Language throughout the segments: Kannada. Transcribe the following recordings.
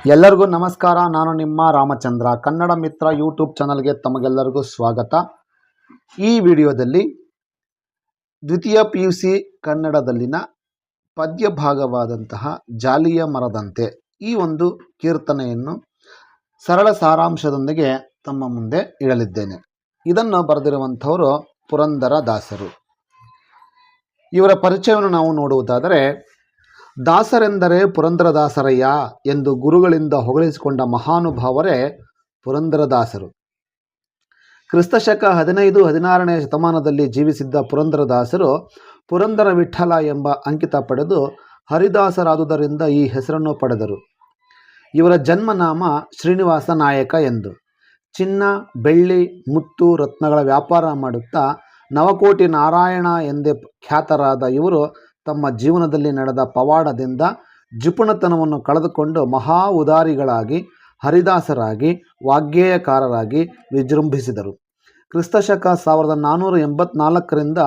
ಎಲ್ಲರಿಗೂ ನಮಸ್ಕಾರ. ನಾನು ನಿಮ್ಮ ರಾಮಚಂದ್ರ. ಕನ್ನಡ ಮಿತ್ರ ಯೂಟ್ಯೂಬ್ ಚಾನಲ್ಗೆ ತಮಗೆಲ್ಲರಿಗೂ ಸ್ವಾಗತ. ಈ ವಿಡಿಯೋದಲ್ಲಿ ದ್ವಿತೀಯ PUC ಕನ್ನಡದಲ್ಲಿನ ಪದ್ಯ ಭಾಗವಾದಂತಹ ಜಾಲಿಯ ಮರದಂತೆ ಈ ಒಂದು ಕೀರ್ತನೆಯನ್ನು ಸರಳ ಸಾರಾಂಶದೊಂದಿಗೆ ತಮ್ಮ ಮುಂದೆ ಇಡಲಿದ್ದೇನೆ. ಇದನ್ನು ಬರೆದಿರುವಂಥವರು ಪುರಂದರದಾಸರು. ಇವರ ಪರಿಚಯವನ್ನು ನಾವು ನೋಡುವುದಾದರೆ, ದಾಸರೆಂದರೆ ಪುರಂದರದಾಸರಯ್ಯ ಎಂದು ಗುರುಗಳಿಂದ ಹೊಗಳಿಸಿಕೊಂಡ ಮಹಾನುಭಾವರೇ ಪುರಂದರದಾಸರು. ಕ್ರಿಸ್ತಶಕ 15-16ನೇ ಶತಮಾನದಲ್ಲಿ ಜೀವಿಸಿದ್ದ ಪುರಂದರದಾಸರು ಪುರಂದರ ವಿಠಲ ಎಂಬ ಅಂಕಿತ ಪಡೆದು ಹರಿದಾಸರಾದುದರಿಂದ ಈ ಹೆಸರನ್ನು ಪಡೆದರು. ಇವರ ಜನ್ಮನಾಮ ಶ್ರೀನಿವಾಸ ನಾಯಕ ಎಂದು. ಚಿನ್ನ, ಬೆಳ್ಳಿ, ಮುತ್ತು, ರತ್ನಗಳ ವ್ಯಾಪಾರ ಮಾಡುತ್ತಾ ನವಕೋಟಿ ನಾರಾಯಣ ಎಂದೇ ಖ್ಯಾತರಾದ ಇವರು ತಮ್ಮ ಜೀವನದಲ್ಲಿ ನಡೆದ ಪವಾಡದಿಂದ ಜಿಪುಣತನವನ್ನು ಕಳೆದುಕೊಂಡು ಮಹಾ ಉದಾರಿಗಳಾಗಿ ಹರಿದಾಸರಾಗಿ ವಾಗ್ಗೇಯಕಾರರಾಗಿ ವಿಜೃಂಭಿಸಿದರು. ಕ್ರಿಸ್ತಶಕ 1484ರಿಂದ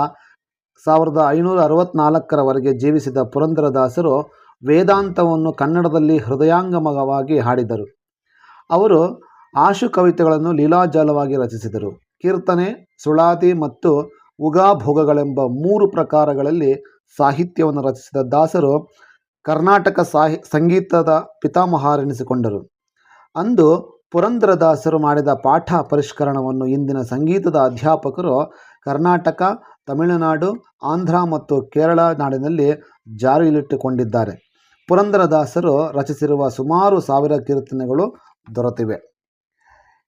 1564ರವರೆಗೆ ಜೀವಿಸಿದ ಪುರಂದರದಾಸರು ವೇದಾಂತವನ್ನು ಕನ್ನಡದಲ್ಲಿ ಹೃದಯಾಂಗಮವಾಗಿ ಹಾಡಿದರು. ಅವರು ಆಶು ಕವಿತೆಗಳನ್ನು ಲೀಲಾಜಾಲವಾಗಿ ರಚಿಸಿದರು. ಕೀರ್ತನೆ, ಸುಳಾದಿ ಮತ್ತು ಉಗಾಭೋಗಗಳೆಂಬ 3 ಪ್ರಕಾರಗಳಲ್ಲಿ ಸಾಹಿತ್ಯವನ್ನು ರಚಿಸಿದ ದಾಸರು ಕರ್ನಾಟಕ ಸಂಗೀತದ ಪಿತಾಮಹರೆನಿಸಿಕೊಂಡರು. ಅಂದು ಪುರಂದರದಾಸರು ಮಾಡಿದ ಪಾಠ ಪರಿಷ್ಕರಣವನ್ನು ಇಂದಿನ ಸಂಗೀತದ ಅಧ್ಯಾಪಕರು ಕರ್ನಾಟಕ, ತಮಿಳುನಾಡು, ಆಂಧ್ರ ಮತ್ತು ಕೇರಳ ನಾಡಿನಲ್ಲಿ ಜಾರಿಯಲ್ಲಿಟ್ಟುಕೊಂಡಿದ್ದಾರೆ. ಪುರಂದರದಾಸರು ರಚಿಸಿರುವ ಸುಮಾರು 1000 ಕೀರ್ತನೆಗಳು ದೊರೆತಿವೆ.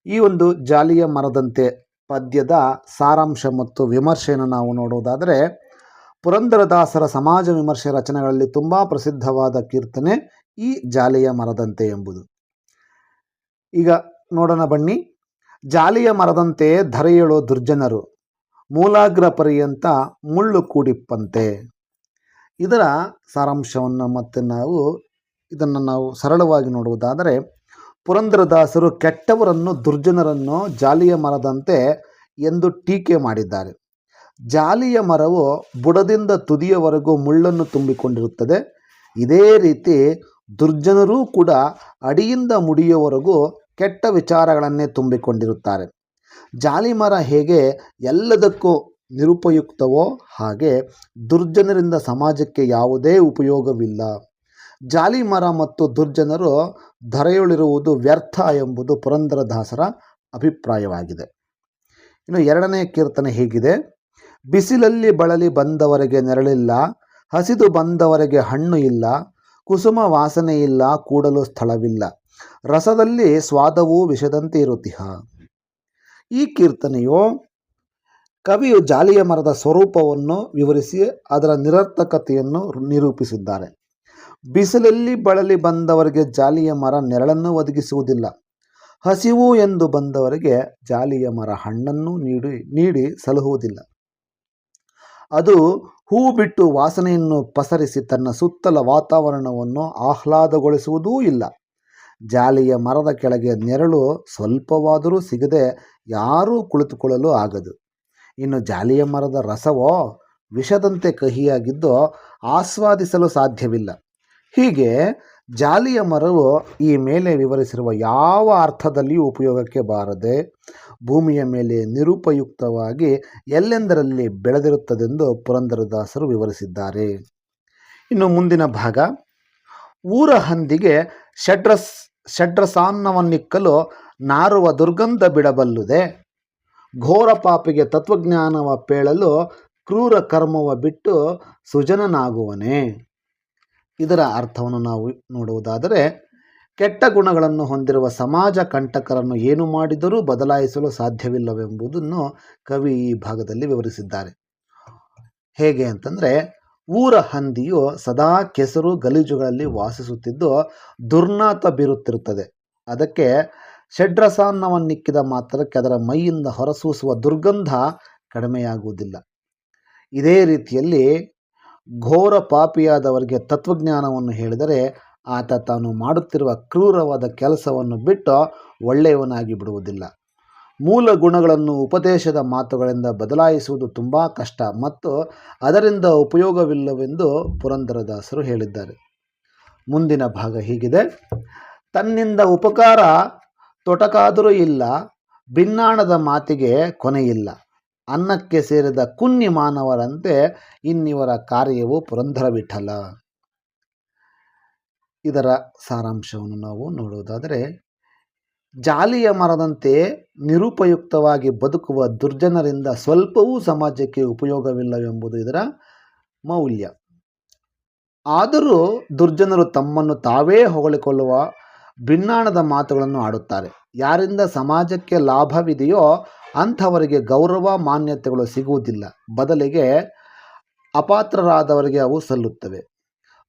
ಈ ಒಂದು ಜಾಲಿಯ ಮರದಂತೆ ಪದ್ಯದ ಸಾರಾಂಶ ಮತ್ತು ವಿಮರ್ಶೆಯನ್ನು ನಾವು ನೋಡುವುದಾದರೆ, ಪುರಂದರದಾಸರ ಸಮಾಜ ವಿಮರ್ಶೆ ರಚನೆಗಳಲ್ಲಿ ತುಂಬ ಪ್ರಸಿದ್ಧವಾದ ಕೀರ್ತನೆ ಈ ಜಾಲಿಯ ಮರದಂತೆ ಎಂಬುದು. ಈಗ ನೋಡೋಣ ಬನ್ನಿ. ಜಾಲಿಯ ಮರದಂತೆ ಧರೆಯಳು ದುರ್ಜನರು, ಮೂಲಾಗ್ರ ಪರ್ಯಂತ ಮುಳ್ಳು ಕೂಡಿಪ್ಪಂತೆ. ಇದರ ಸಾರಾಂಶವನ್ನು ಮತ್ತೆ ಇದನ್ನು ನಾವು ಸರಳವಾಗಿ ನೋಡುವುದಾದರೆ, ಪುರಂದರದಾಸರು ಕೆಟ್ಟವರನ್ನು, ದುರ್ಜನರನ್ನು ಜಾಲಿಯ ಮರದಂತೆ ಎಂದು ಟೀಕೆ ಮಾಡಿದ್ದಾರೆ. ಜಾಲಿಯ ಮರವು ಬುಡದಿಂದ ತುದಿಯವರೆಗೂ ಮುಳ್ಳನ್ನು ತುಂಬಿಕೊಂಡಿರುತ್ತದೆ. ಇದೇ ರೀತಿ ದುರ್ಜನರೂ ಕೂಡ ಅಡಿಯಿಂದ ಮುಡಿಯವರೆಗೂ ಕೆಟ್ಟ ವಿಚಾರಗಳನ್ನೇ ತುಂಬಿಕೊಂಡಿರುತ್ತಾರೆ. ಜಾಲಿ ಮರ ಹೇಗೆ ಎಲ್ಲದಕ್ಕೂ ನಿರುಪಯುಕ್ತವೋ ಹಾಗೆ ದುರ್ಜನರಿಂದ ಸಮಾಜಕ್ಕೆ ಯಾವುದೇ ಉಪಯೋಗವಿಲ್ಲ. ಜಾಲಿ ಮರ ಮತ್ತು ದುರ್ಜನರು ಧರೆಯುಳಿರುವುದು ವ್ಯರ್ಥ ಎಂಬುದು ಪುರಂದರದಾಸರ ಅಭಿಪ್ರಾಯವಾಗಿದೆ. ಇನ್ನು 2ನೇ ಕೀರ್ತನೆ ಹೀಗಿದೆ: ಬಿಸಿಲಲ್ಲಿ ಬಳಲಿ ಬಂದವರೆಗೆ ನೆರಳಿಲ್ಲ, ಹಸಿದು ಬಂದವರೆಗೆ ಹಣ್ಣು ಇಲ್ಲ, ಕುಸುಮ ವಾಸನೆ ಇಲ್ಲ, ಕೂಡಲು ಸ್ಥಳವಿಲ್ಲ, ರಸದಲ್ಲಿ ಸ್ವಾದವೂ ವಿಷದಂತೆ ಇರುತ್ತಿಹ. ಈ ಕೀರ್ತನೆಯು ಕವಿಯು ಜಾಲಿಯ ಮರದ ಸ್ವರೂಪವನ್ನು ವಿವರಿಸಿ ಅದರ ನಿರರ್ಥಕತೆಯನ್ನು ನಿರೂಪಿಸಿದ್ದಾರೆ. ಬಿಸಿಲಲ್ಲಿ ಬಳಲಿ ಬಂದವರಿಗೆ ಜಾಲಿಯ ಮರ ನೆರಳನ್ನು ಒದಗಿಸುವುದಿಲ್ಲ. ಹಸಿವು ಎಂದು ಬಂದವರಿಗೆ ಜಾಲಿಯ ಮರ ಹಣ್ಣನ್ನು ನೀಡಿ ಸಲಹುವುದಿಲ್ಲ. ಅದು ಹೂ ಬಿಟ್ಟು ವಾಸನೆಯನ್ನು ಪಸರಿಸಿ ತನ್ನ ಸುತ್ತಲ ವಾತಾವರಣವನ್ನು ಆಹ್ಲಾದಗೊಳಿಸುವುದೂ ಇಲ್ಲ. ಜಾಲಿಯ ಮರದ ಕೆಳಗೆ ನೆರಳು ಸ್ವಲ್ಪವಾದರೂ ಸಿಗದೆ ಯಾರೂ ಕುಳಿತುಕೊಳ್ಳಲು ಆಗದು. ಇನ್ನು ಜಾಲಿಯ ಮರದ ರಸವೋ ವಿಷದಂತೆ ಕಹಿಯಾಗಿದ್ದು ಆಸ್ವಾದಿಸಲು ಸಾಧ್ಯವಿಲ್ಲ. ಹೀಗೆ ಜಾಲಿಯ ಮರವು ಈ ಮೇಲೆ ವಿವರಿಸಿರುವ ಯಾವ ಅರ್ಥದಲ್ಲಿಯೂ ಉಪಯೋಗಕ್ಕೆ ಬಾರದೆ ಭೂಮಿಯ ಮೇಲೆ ನಿರುಪಯುಕ್ತವಾಗಿ ಎಲ್ಲೆಂದರಲ್ಲಿ ಬೆಳೆದಿರುತ್ತದೆಂದು ಪುರಂದರದಾಸರು ವಿವರಿಸಿದ್ದಾರೆ. ಇನ್ನು ಮುಂದಿನ ಭಾಗ: ಊರ ಹಂದಿಗೆ ಷಡ್ರಸಾನ್ನವನ್ನಿಕ್ಕಲು ನಾರುವ ದುರ್ಗಂಧ ಬಿಡಬಲ್ಲುದೆ, ಘೋರ ಪಾಪಿಗೆ ತತ್ವಜ್ಞಾನವ ಪೇಳಲು ಕ್ರೂರ ಕರ್ಮವ ಬಿಟ್ಟು ಸುಜನನಾಗುವನೇ. ಇದರ ಅರ್ಥವನ್ನು ನಾವು ನೋಡುವುದಾದರೆ, ಕೆಟ್ಟ ಗುಣಗಳನ್ನು ಹೊಂದಿರುವ ಸಮಾಜ ಕಂಟಕರನ್ನು ಏನು ಮಾಡಿದರೂ ಬದಲಾಯಿಸಲು ಸಾಧ್ಯವಿಲ್ಲವೆಂಬುದನ್ನು ಕವಿ ಈ ಭಾಗದಲ್ಲಿ ವಿವರಿಸಿದ್ದಾರೆ. ಹೇಗೆ ಅಂತಂದರೆ, ಊರ ಹಂದಿಯು ಸದಾ ಕೆಸರು ಗಲೀಜುಗಳಲ್ಲಿ ವಾಸಿಸುತ್ತಿದ್ದು ದುರ್ನಾತ ಬೀರುತ್ತಿರುತ್ತದೆ. ಅದಕ್ಕೆ ಷಡ್ರಸಾನ್ನವನ್ನಿಕ್ಕಿದ ಮಾತ್ರಕ್ಕೆ ಅದರ ಮೈಯಿಂದ ಹೊರಸೂಸುವ ದುರ್ಗಂಧ ಕಡಿಮೆಯಾಗುವುದಿಲ್ಲ. ಇದೇ ರೀತಿಯಲ್ಲಿ ಘೋರ ಪಾಪಿಯಾದವರಿಗೆ ತತ್ವಜ್ಞಾನವನ್ನು ಹೇಳಿದರೆ ಆತ ತಾನು ಮಾಡುತ್ತಿರುವ ಕ್ರೂರವಾದ ಕೆಲಸವನ್ನು ಬಿಟ್ಟು ಒಳ್ಳೆಯವನಾಗಿ ಬಿಡುವುದಿಲ್ಲ. ಮೂಲ ಗುಣಗಳನ್ನು ಉಪದೇಶದ ಮಾತುಗಳಿಂದ ಬದಲಾಯಿಸುವುದು ತುಂಬ ಕಷ್ಟ ಮತ್ತು ಅದರಿಂದ ಉಪಯೋಗವಿಲ್ಲವೆಂದು ಪುರಂದರದಾಸರು ಹೇಳಿದ್ದಾರೆ. ಮುಂದಿನ ಭಾಗ ಹೀಗಿದೆ: ತನ್ನಿಂದ ಉಪಕಾರ ತೊಟಕಾದರೂ ಇಲ್ಲ, ಭಿನ್ನಾಣದ ಮಾತಿಗೆ ಕೊನೆಯಿಲ್ಲ. ಅನ್ನಕ್ಕೆ ಸೇರಿದ ಕುನ್ನಿ ಮಾನವರಂತೆ ಇನ್ನಿವರ ಕಾರ್ಯವು ಪುರಂದರ ವಿಠಲ. ಇದರ ಸಾರಾಂಶವನ್ನು ನಾವು ನೋಡುವುದಾದರೆ, ಜಾಲಿಯ ಮರದಂತೆ ನಿರುಪಯುಕ್ತವಾಗಿ ಬದುಕುವ ದುರ್ಜನರಿಂದ ಸ್ವಲ್ಪವೂ ಸಮಾಜಕ್ಕೆ ಉಪಯೋಗವಿಲ್ಲವೆಂಬುದು ಇದರ ಮೌಲ್ಯ. ಆದರೂ ದುರ್ಜನರು ತಮ್ಮನ್ನು ತಾವೇ ಹೊಗಳಿಕೊಳ್ಳುವ ಭಿನ್ನಾಣದ ಮಾತುಗಳನ್ನು ಆಡುತ್ತಾರೆ. ಯಾರಿಂದ ಸಮಾಜಕ್ಕೆ ಲಾಭವಿದೆಯೋ ಅಂಥವರಿಗೆ ಗೌರವ ಮಾನ್ಯತೆಗಳು ಸಿಗುವುದಿಲ್ಲ, ಬದಲಿಗೆ ಅಪಾತ್ರರಾದವರಿಗೆ ಅವು ಸಲ್ಲುತ್ತವೆ.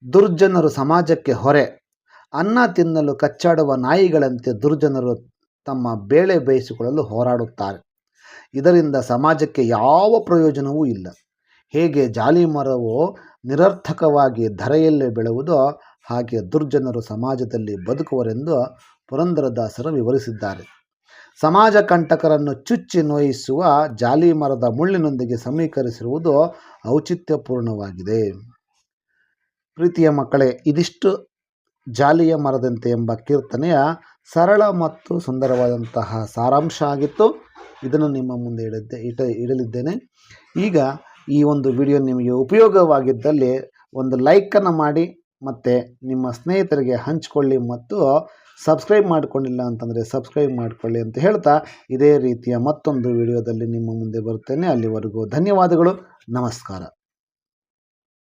ದುರ್ಜನರು ಸಮಾಜಕ್ಕೆ ಹೊರೆ. ಅನ್ನ ತಿನ್ನಲು ಕಚ್ಚಾಡುವ ನಾಯಿಗಳಂತೆ ದುರ್ಜನರು ತಮ್ಮ ಬೇಳೆ ಬೇಯಿಸಿಕೊಳ್ಳಲು ಹೋರಾಡುತ್ತಾರೆ. ಇದರಿಂದ ಸಮಾಜಕ್ಕೆ ಯಾವ ಪ್ರಯೋಜನವೂ ಇಲ್ಲ. ಹೇಗೆ ಜಾಲಿ ಮರವು ನಿರರ್ಥಕವಾಗಿ ಧರೆಯಲ್ಲೇ ಬೆಳೆಯುವುದೋ ಹಾಗೆ ದುರ್ಜನರು ಸಮಾಜದಲ್ಲಿ ಬದುಕುವರೆಂದು ಪುರಂದರದಾಸರು ವಿವರಿಸಿದ್ದಾರೆ. ಸಮಾಜ ಕಂಟಕರನ್ನು ಚುಚ್ಚಿ ನೋಯಿಸುವ ಜಾಲಿ ಮರದ ಮುಳ್ಳಿನೊಂದಿಗೆ ಸಮೀಕರಿಸಿರುವುದು ಔಚಿತ್ಯಪೂರ್ಣವಾಗಿದೆ. ಪ್ರೀತಿಯ ಮಕ್ಕಳೇ, ಇದಿಷ್ಟು ಜಾಲಿಯ ಮರದಂತೆ ಎಂಬ ಕೀರ್ತನೆಯ ಸರಳ ಮತ್ತು ಸುಂದರವಾದಂತಹ ಸಾರಾಂಶ ಆಗಿತ್ತು. ಇದನ್ನು ನಿಮ್ಮ ಮುಂದೆ ಇಡಲಿದ್ದೇನೆ. ಈಗ ಈ ಒಂದು ವಿಡಿಯೋ ನಿಮಗೆ ಉಪಯೋಗವಾಗಿದ್ದಲ್ಲಿ ಒಂದು ಲೈಕನ್ನು ಮಾಡಿ ಮತ್ತು ನಿಮ್ಮ ಸ್ನೇಹಿತರಿಗೆ ಹಂಚಿಕೊಳ್ಳಿ, ಮತ್ತು ಸಬ್ಸ್ಕ್ರೈಬ್ ಮಾಡಿಕೊಂಡಿಲ್ಲ ಅಂತಂದರೆ ಸಬ್ಸ್ಕ್ರೈಬ್ ಮಾಡಿಕೊಳ್ಳಿ ಅಂತ ಹೇಳ್ತಾ, ಇದೇ ರೀತಿಯ ಮತ್ತೊಂದು ವಿಡಿಯೋದಲ್ಲಿ ನಿಮ್ಮ ಮುಂದೆ ಬರುತ್ತೇನೆ. ಅಲ್ಲಿವರೆಗೂ ಧನ್ಯವಾದಗಳು. ನಮಸ್ಕಾರ.